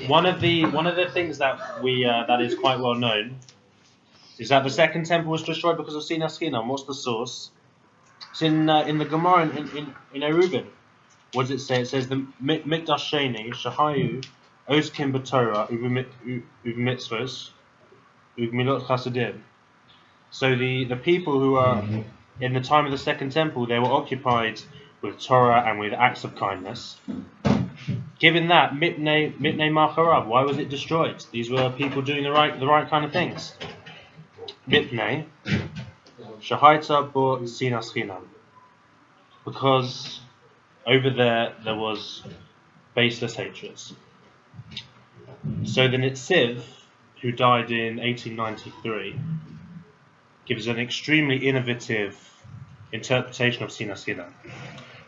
one of the things that we that is quite well known is that the second temple was destroyed because of Sinas Chinam. What's the source? It's in the Gemara in Eruvin. What does it say? It says the Mikdash Sheni Shahayu Oskim B'Torah Uvmitzvos Uvmilot Chasidim. So the people who are in the time of the second temple, they were occupied with Torah and with acts of kindness. Given that, Mipnei Macharab, why was it destroyed? These were people doing the right kind of things. Mipnei Shahaita Bo Sinas Chinam, because over there was baseless hatreds. So the Nitziv, who died in 1893, gives an extremely innovative interpretation of Sinas Chinam.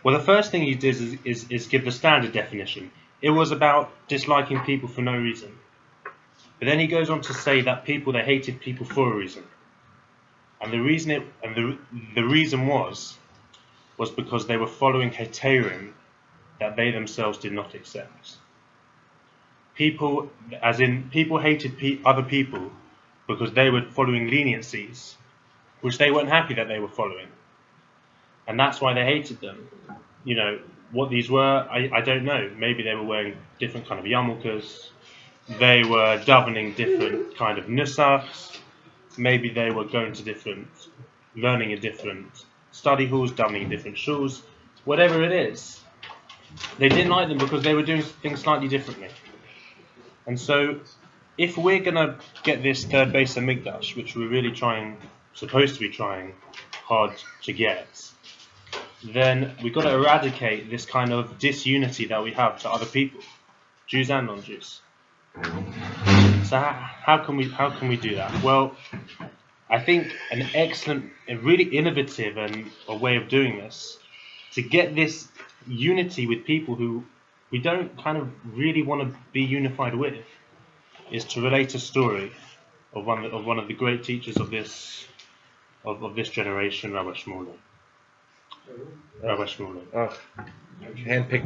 Well, the first thing he does is give the standard definition. It was about disliking people for no reason. But then he goes on to say that they hated people for a reason. And the reason was because they were following heterim that they themselves did not accept. People hated other people because they were following leniencies, which they weren't happy that they were following. And that's why they hated them. You know, what these were, I don't know. Maybe they were wearing different kind of yarmulkes. They were davening different kind of nusachs. Maybe they were learning in different study halls, davening in different shuls. Whatever it is, they didn't like them because they were doing things slightly differently. And so, if we're going to get this third base of Mikdash, which we're really supposed to be trying hard to get, then we've got to eradicate this kind of disunity that we have to other people, Jews and non-Jews. So how can we do that? Well, I think an excellent, a really innovative and a way of doing this, to get this unity with people who we don't kind of really want to be unified with, is to relate a story of one of the great teachers of this generation, Rabbi Shmuley. Handpicked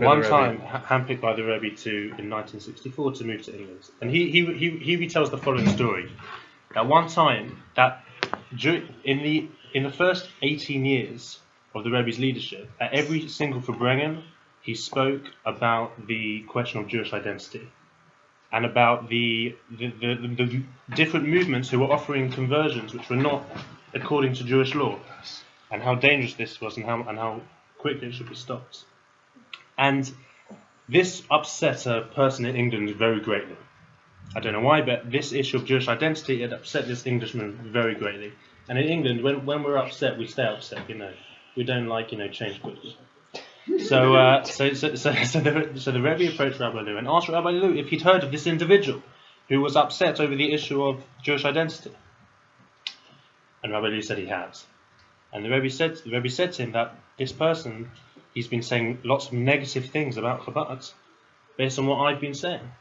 by the Rebbe in 1964 to move to England. And he retells the following story: that one time, that in the first 18 years of the Rebbe's leadership, at every single Farbrengen, he spoke about the question of Jewish identity and about the different movements who were offering conversions which were not according to Jewish law, and how dangerous this was, and how quickly it should be stopped. And this upset a person in England very greatly. I don't know why, but this issue of Jewish identity, it upset this Englishman very greatly. And in England, when we're upset, we stay upset. We don't like change quickly. So the Rebbe approached Rabbi Lew and asked Rabbi Lew if he'd heard of this individual who was upset over the issue of Jewish identity. And Rabbi Lew said he had. And the Rebbe said to him that this person, he's been saying lots of negative things about Chabad based on what I've been saying.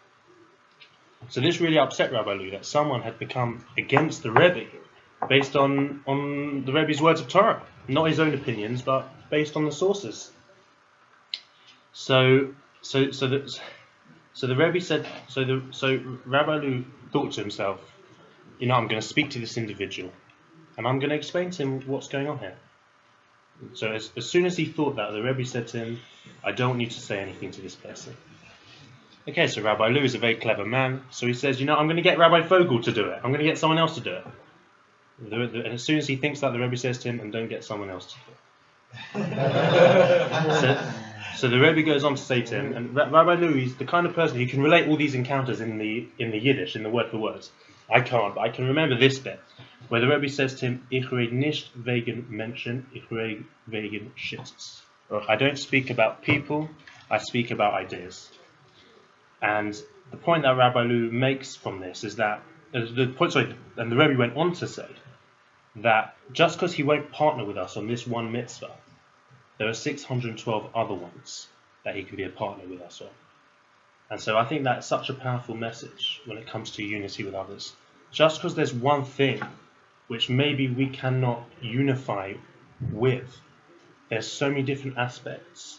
So this really upset Rabbi Lew, that someone had become against the Rebbe based on the Rebbe's words of Torah, not his own opinions, but based on the sources. So the Rebbe said. So Rabbi Lew thought to himself, I'm going to speak to this individual, and I'm going to explain to him what's going on here. So as soon as he thought that, the Rebbe said to him, I don't want you to say anything to this person. Okay, so Rabbi Lew is a very clever man, so he says, I'm going to get Rabbi Fogel to do it. I'm going to get someone else to do it. And as soon as he thinks that, the Rebbe says to him, and don't get someone else to do it. So the Rebbe goes on to say to him, and Rabbi Lew is the kind of person who can relate all these encounters in the Yiddish, in the word for word. I can't, but I can remember this bit, where the Rebbe says to him, Ich rede nicht wegen Menschen, ich rede wegen Shitts. I don't speak about people, I speak about ideas. And the point that Rabbi Lew makes from this is that, and the Rebbe went on to say, that just because he won't partner with us on this one mitzvah, there are 612 other ones that he can be a partner with us on. And so I think that's such a powerful message when it comes to unity with others. Just because there's one thing which maybe we cannot unify with, there's so many different aspects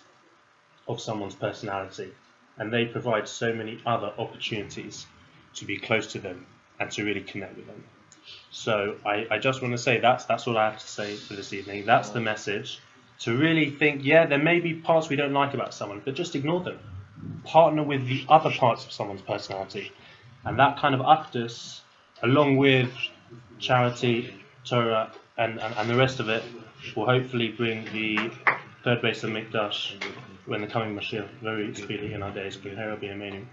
of someone's personality and they provide so many other opportunities to be close to them and to really connect with them. So I just want to say that's all I have to say for this evening. That's the message. To really think, yeah, there may be parts we don't like about someone, but just ignore them. Partner with the other parts of someone's personality. And that kind of actus, along with charity, Torah, and the rest of it, will hopefully bring the third base of Mikdash when the coming Mashiach very speedily in our days. Amen.